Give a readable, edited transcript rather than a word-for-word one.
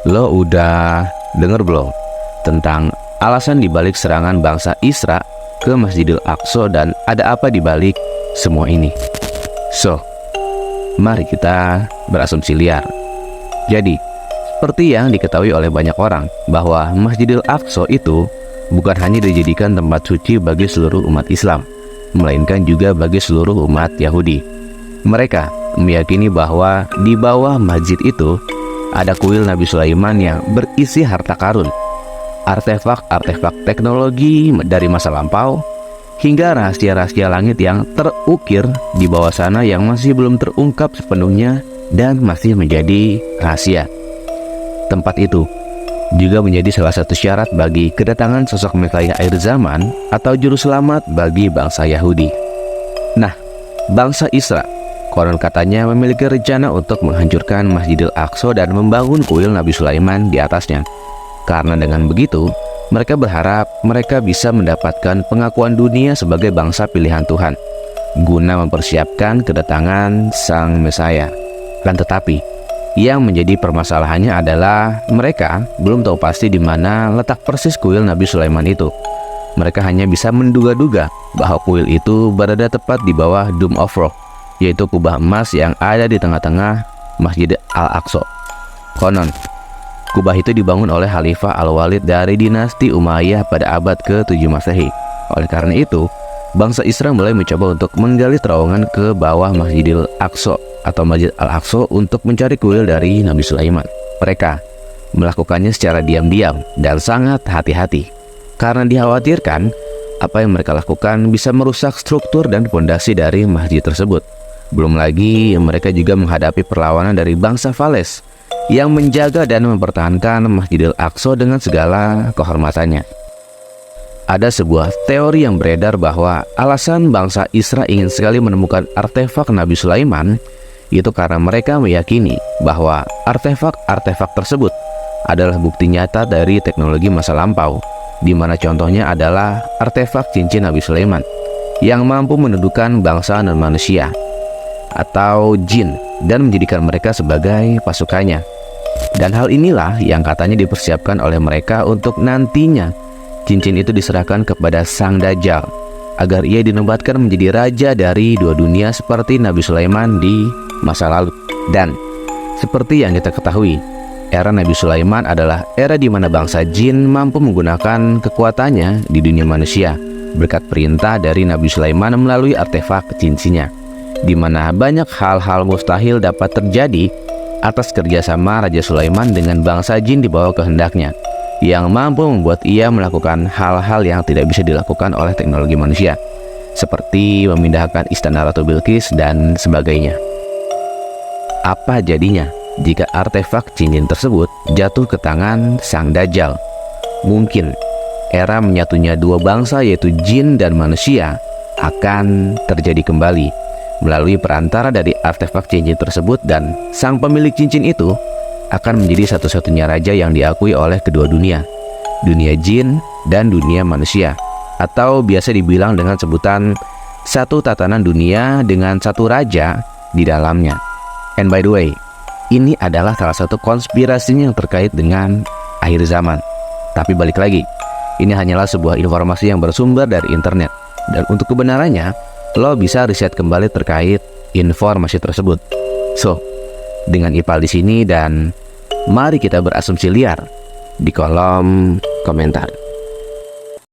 Lo udah denger belum tentang alasan dibalik serangan bangsa Isra ke Masjidil Aqsa dan ada apa dibalik semua ini? So, mari kita berasumsi liar. Jadi, seperti yang diketahui oleh banyak orang bahwa Masjidil Aqsa itu bukan hanya dijadikan tempat suci bagi seluruh umat Islam, melainkan juga bagi seluruh umat Yahudi. Mereka meyakini bahwa di bawah masjid itu ada kuil Nabi Sulaiman yang berisi harta karun, artefak-artefak teknologi dari masa lampau, hingga rahasia-rahasia langit yang terukir di bawah sana yang masih belum terungkap sepenuhnya dan masih menjadi rahasia. Tempat itu juga menjadi salah satu syarat bagi kedatangan sosok Mesaya akhir zaman atau juru selamat bagi bangsa Yahudi. Nah, bangsa Isra konon katanya memiliki rencana untuk menghancurkan Masjidil Aqsa dan membangun kuil Nabi Sulaiman di atasnya. Karena dengan begitu, mereka berharap mereka bisa mendapatkan pengakuan dunia sebagai bangsa pilihan Tuhan, guna mempersiapkan kedatangan Sang Mesaya. Dan tetapi, yang menjadi permasalahannya adalah mereka belum tahu pasti di mana letak persis kuil Nabi Sulaiman itu. Mereka hanya bisa menduga-duga bahwa kuil itu berada tepat di bawah Dome of Rock, yaitu kubah emas yang ada di tengah-tengah Masjid Al-Aqsa. Konon, kubah itu dibangun oleh Khalifah Al-Walid dari dinasti Umayyah pada abad ke-7 Masehi. Oleh karena itu, bangsa Isra mulai mencoba untuk menggali terowongan ke bawah Masjidil Aqsa atau Masjid Al-Aqsa untuk mencari kuil dari Nabi Sulaiman. Mereka melakukannya secara diam-diam dan sangat hati-hati, karena dikhawatirkan apa yang mereka lakukan bisa merusak struktur dan fondasi dari masjid tersebut. Belum lagi mereka juga menghadapi perlawanan dari bangsa Fales yang menjaga dan mempertahankan Masjidil Aqsa dengan segala kehormatannya. Ada sebuah teori yang beredar bahwa alasan bangsa Isra ingin sekali menemukan artefak Nabi Sulaiman itu karena mereka meyakini bahwa artefak-artefak tersebut adalah bukti nyata dari teknologi masa lampau, di mana contohnya adalah artefak cincin Nabi Sulaiman yang mampu menundukkan bangsa non-manusia atau jin dan menjadikan mereka sebagai pasukannya. Dan hal inilah yang katanya dipersiapkan oleh mereka untuk nantinya cincin itu diserahkan kepada Sang Dajjal agar ia dinobatkan menjadi raja dari dua dunia seperti Nabi Sulaiman di masa lalu. Dan seperti yang kita ketahui, era Nabi Sulaiman adalah era di mana bangsa jin mampu menggunakan kekuatannya di dunia manusia berkat perintah dari Nabi Sulaiman melalui artefak cincinnya, di mana banyak hal-hal mustahil dapat terjadi atas kerjasama Raja Sulaiman dengan bangsa jin di bawah kehendaknya, yang mampu membuat ia melakukan hal-hal yang tidak bisa dilakukan oleh teknologi manusia, seperti memindahkan istana Ratu Bilqis dan sebagainya. Apa jadinya jika artefak cincin tersebut jatuh ke tangan Sang Dajjal? Mungkin era menyatunya dua bangsa yaitu jin dan manusia akan terjadi kembali melalui perantara dari artefak cincin tersebut, dan sang pemilik cincin itu akan menjadi satu-satunya raja yang diakui oleh kedua dunia, dunia jin dan dunia manusia, atau biasa dibilang dengan sebutan satu tatanan dunia dengan satu raja di dalamnya. And by the way, ini adalah salah satu konspirasinya yang terkait dengan akhir zaman. Tapi balik lagi, ini hanyalah sebuah informasi yang bersumber dari internet, dan untuk kebenarannya lo bisa riset kembali terkait informasi tersebut. So, dengan Ipal di sini, dan mari kita berasumsi liar di kolom komentar.